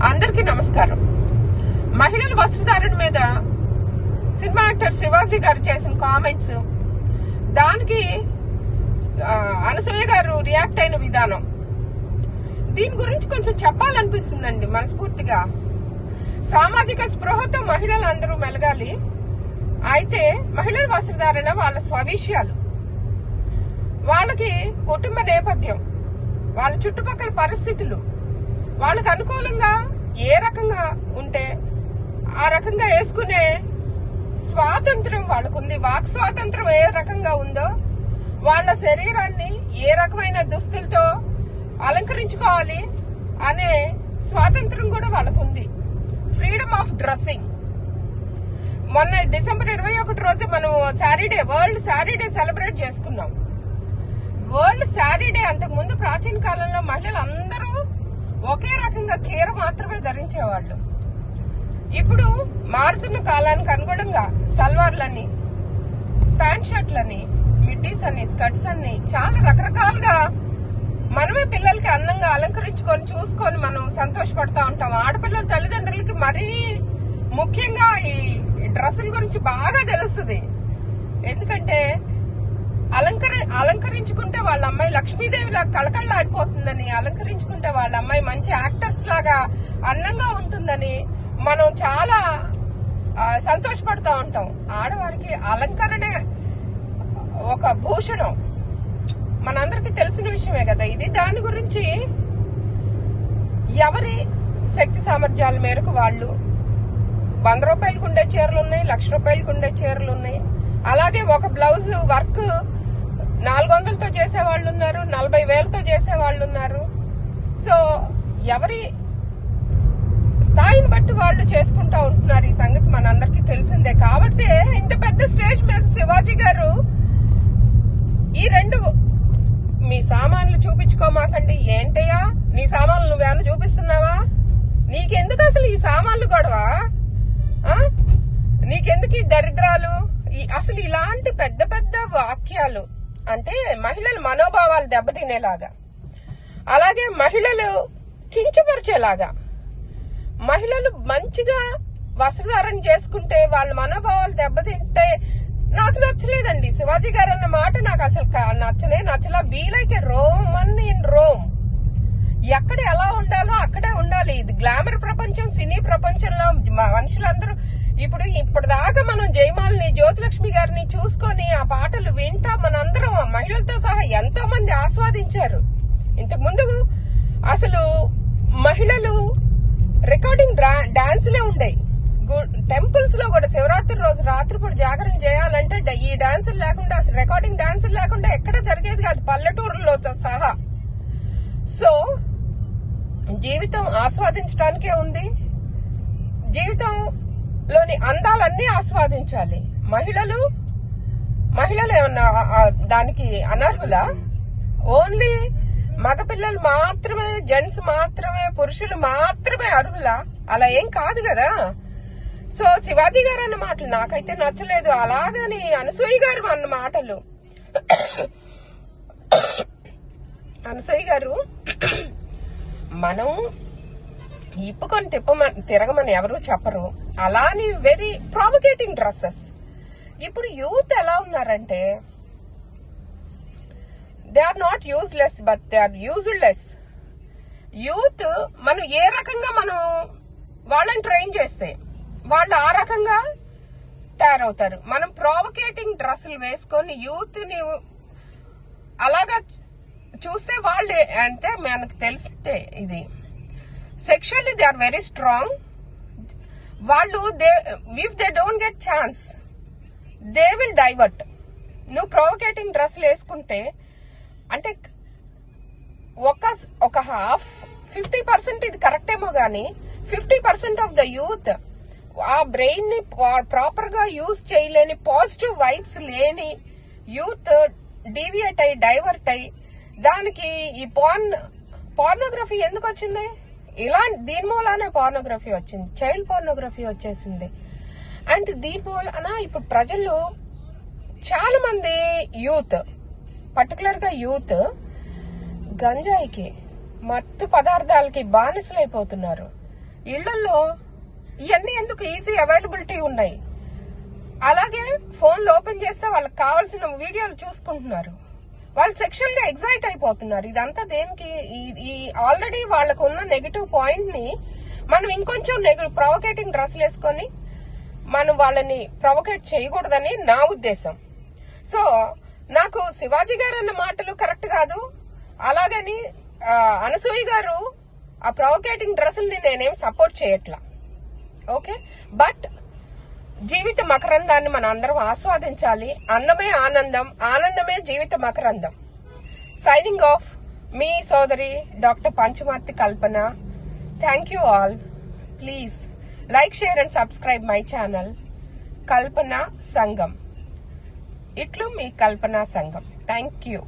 అందరికీ నమస్కారం. మహిళల వస్త్రధారణ మీద సినిమా యాక్టర్ శివాజీ గారు చేసిన కామెంట్స్, దానికి అనసూయ గారు రియాక్ట్ అయిన విధానం, దీని గురించి కొంచెం చెప్పాలనిపిస్తుందండి మనస్ఫూర్తిగా. సామాజిక స్పృహతో మహిళలు అందరూ మెలగాలి. అయితే మహిళల వస్త్రధారణ వాళ్ళ స్వవిషయాలు, వాళ్ళకి కుటుంబ నేపథ్యం, వాళ్ళ చుట్టుపక్కల పరిస్థితులు, వాళ్ళకు అనుకూలంగా ఏ రకంగా ఉంటే ఆ రకంగా వేసుకునే స్వాతంత్రం వాళ్ళకుంది. వాక్ స్వాతంత్రం ఏ రకంగా ఉందో, వాళ్ళ శరీరాన్ని ఏ రకమైన దుస్తులతో అలంకరించుకోవాలి అనే స్వాతంత్రం కూడా వాళ్ళకుంది. Freedom of dressing. మొన్న డిసెంబర్ 21 రోజు మనం వరల్డ్ శారీ డే సెలబ్రేట్ చేసుకున్నాం. వరల్డ్ శారీ డే అంతకు ముందు ప్రాచీన కాలంలో మహిళలు అందరూ ఒకే రకంగా చీర మాత్రమే ధరించేవాళ్ళు. ఇప్పుడు మారుతున్న కాలానికి అనుగుణంగా సల్వార్లని, ప్యాంట్ షర్ట్లని, మిడ్డీస్ అని, స్కర్ట్స్ అని చాలా రకరకాలుగా మనమే పిల్లలకి అందంగా అలంకరించుకొని చూసుకొని మనం సంతోషపడతా ఉంటాం. ఆడపిల్లల తల్లిదండ్రులకి మరీ ముఖ్యంగా ఈ డ్రెస్సుల గురించి బాగా తెలుస్తుంది. ఎందుకంటే అలంకరించుకుంటే వాళ్ళ అమ్మాయి లక్ష్మీదేవిలా కళకళలాడిపోతుందని, అలంకరించుకుంటే వాళ్ళ అమ్మాయి మంచి యాక్టర్స్ లాగా అందంగా ఉంటుందని మనం చాలా సంతోషపడతా ఉంటాం. ఆడవారికి అలంకరణే ఒక భూషణం, మనందరికి తెలిసిన విషయమే కదా ఇది. దాని గురించి ఎవరి శక్తి సామర్థ్యాల మేరకు వాళ్ళు 100 రూపాయలకు ఉండే చీరలు ఉన్నాయి, 1,00,000 రూపాయలకు ఉండే చీరలు ఉన్నాయి. అలాగే ఒక బ్లౌజ్ వర్క్ 400తో చేసేవాళ్ళు ఉన్నారు, 40,000తో చేసేవాళ్ళు ఉన్నారు. సో ఎవరి స్థాయిని బట్టి వాళ్ళు చేసుకుంటా ఉంటున్నారు. ఈ సంగతి మనందరికీ తెలిసిందే. కాబట్టి ఇంత పెద్ద స్టేజ్ మీద శివాజీ గారు ఈ రెండు మీ సామాన్లు చూపించుకోమాకండి. ఏంటయ్యా నీ సామాన్లు నువ్వేమన్నా చూపిస్తున్నావా? నీకెందుకు అసలు ఈ సామాన్లు గొడవ? నీకెందుకు ఈ దరిద్రాలు? అసలు ఇలాంటి పెద్ద పెద్ద వాక్యాలు అంటే మహిళల మనోభావాలు దెబ్బతినేలాగా, అలాగే మహిళలు కించపరిచేలాగా, మహిళలు మంచిగా వస్త్రధారణ చేసుకుంటే వాళ్ళ మనోభావాలు దెబ్బతింటే నాకు నచ్చలేదండి. శివాజీ గారు అన్న మాట నాకు అసలు నచ్చలా. Be like a Roman in Rome. ఎక్కడ ఎలా ఉండాలో అక్కడే ఉండాలి. ఇది గ్లామర్ ప్రపంచం, సినీ ప్రపంచంలో మనుషులందరూ ఇప్పటిదాకా మనం జయమాలని, జ్యోతిలక్ష్మి గారిని చూసుకొని ఆ పాటలు వింటా మనందరం మహిళలతో సహా ఎంతో మంది ఆస్వాదించారు. ఇంతకు ముందు అసలు మహిళలు రికార్డింగ్ డాన్సులే ఉండేవి. టెంపుల్స్ లో కూడా శివరాత్రి రోజు రాత్రిపూట జాగరణ చేయాలంటే ఈ డాన్సులు లేకుండా, అసలు రికార్డింగ్ డాన్సులు లేకుండా ఎక్కడ జరిగేది కాదు, పల్లెటూరులో సహా. సో జీవితం ఆస్వాదించడానికే ఉంది. జీవితంలోని అందాలన్నీ ఆస్వాదించాలి. మహిళలు ఏమన్నా దానికి అనర్హులా? ఓన్లీ మగపిల్లలు మాత్రమే, జెంట్స్ మాత్రమే, పురుషులు మాత్రమే అర్హులా? అలా ఏం కాదు కదా. సో శివాజీ గారు అన్న మాటలు నాకైతే నచ్చలేదు. అలాగని అనసూయ గారు అన్న మాటలు, అనసూయ గారు మనం ఇప్పుకొని తిరగమని ఎవరు చెప్పరు. అలాని వెరీ ప్రావోకేటింగ్ డ్రెస్సెస్. ఇప్పుడు యూత్ ఎలా ఉన్నారంటే they are not useless but they are useless. Youth మనం ఏ రకంగా మనం వాళ్ళని ట్రైన్ చేస్తే వాళ్ళు ఆ రకంగా తయారవుతారు. మనం ప్రావోకేటింగ్ డ్రెస్సులు వేసుకొని యూత్ ని అలాగా చూస్తే వాళ్ళు అంటే మనకు తెలిస్తే ఇది sexually they are very strong. వాళ్ళు if they don't get chance they will divert. నువ్వు ప్రావోకేటింగ్ డ్రెస్సులు వేసుకుంటే అంటే ఒక 50% ఇది కరెక్ట్ ఏమో గానీ 50% ఆఫ్ ద యూత్ ఆ బ్రెయిన్ ని ప్రాపర్ గా యూజ్ చేయలేని, పాజిటివ్ వైబ్స్ లేని యూత్ డీవియేట్ అయ్యి, డైవర్ట్ అయ్యి, దానికి ఈ పోర్నోగ్రఫీ ఎందుకు వచ్చింది? దీని మూలానే పోర్నోగ్రఫీ వచ్చింది. చైల్డ్ పోర్నోగ్రఫీ వచ్చేసింది. అండ్ దీని మూలన ఇప్పుడు ప్రజలు చాలా మంది యూత్, పర్టికులర్ గా యూత్ గంజాయికి, మత్తు పదార్థాలకి బానిసలైపోతున్నారు. ఇళ్లలో ఇవన్నీ ఎందుకు ఈజీ అవైలబిలిటీ ఉన్నాయి. అలాగే ఫోన్లు ఓపెన్ చేస్తే వాళ్ళకి కావాల్సిన వీడియోలు చూసుకుంటున్నారు. వాళ్ళు సెక్షువల్ గా ఎగ్జైట్ అయిపోతున్నారు. ఇదంతా దేనికి? ఈ ఆల్రెడీ వాళ్ళకు ఉన్న నెగిటివ్ పాయింట్ ని మనం ఇంకొంచెం ప్రొవోకేటింగ్ డ్రెస్లు వేసుకొని మనం వాళ్ళని ప్రొవోకేట్ చేయకూడదని నా ఉద్దేశం. సో నాకు శివాజీ గారు అన్న మాటలు కరెక్ట్ కాదు. అలాగని అనసూయ గారు ఆ ప్రొవోకేటింగ్ డ్రెస్సుల్ని నేనేం సపోర్ట్ చేయట్లా. ఓకే, బట్ జీవిత మకరందాన్ని మన అందరం ఆస్వాదించాలి. అన్నమే ఆనందం, ఆనందమే జీవిత మకరందం. సైనింగ్ ఆఫ్, మీ సోదరి doctor Panchumarthi Kalpana. Thank you all. Please like, share and subscribe my channel Kalpana Sangham. ఇట్లు మీ కల్పన సంఘం. Thank you.